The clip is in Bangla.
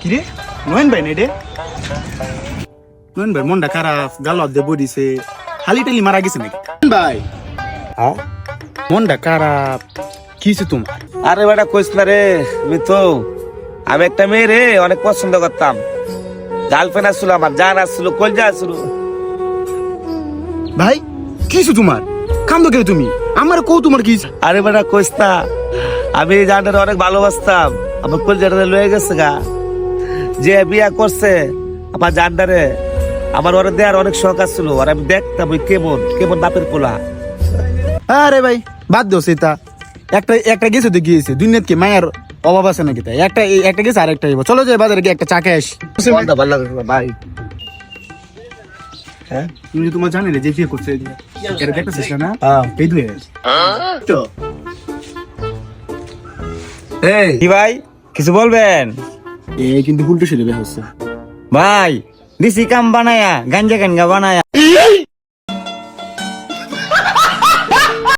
কিরে নয়ন ভাই নেই রে? নয়ন ভাই মনটা খারাপ, গালত দিয়ে বডিছে, হালি টালি মারা গেছে নাকি? ভাই হ্যাঁ মনটা খারাপ, কিছে তোমার? আরে বেটা কইস না রে মিথু, আমি একটা মেয়ে রে অনেক পছন্দ করতাম। গার্লফ্রেন্ড আসছিল, আমার জান আসছিল, কলজা আসছিল। ভাই কিছে তোমার? কান্দো কে তুমি? আমার কও তোমার কি? আরে বেটা কইস না, আমি এই জানটারে অনেক ভালোবাসতাম। আমার কলজাটা লয়ে গেছে গা, যে বিয়া করছে আমার জানটারে, আমার ওরা দেওয়ার অনেক শখ আসছিল। আর আমি দেখতাম ওই কেমন কেমন বাপের পোলা। আরে ভাই বাদ দাও সেটা, একটা একটা গেছে তো গিয়েছে, দুনিয়াত কি মায়ের অভাব আছে নাকি? তাই একটা একটা গেছে আর একটা যাবো, চলো যাই বাজারে গিয়ে একটা চা খেয়ে আসি। মনটা ভালো লাগে না ভাই। হ্যাঁ তুমি যে তোমার জানি না যে বিয়ে করছে এটা দেখতেছিস না? হ্যাঁ। এই দুয়ে তো এই কি ভাই কিছু বলবেন? এই কিন্তু উল্টো সেরে বিয়ে হচ্ছে। ভাই দিছি কাম বানায়া গাঞ্জা গাঞ্জা বানায়া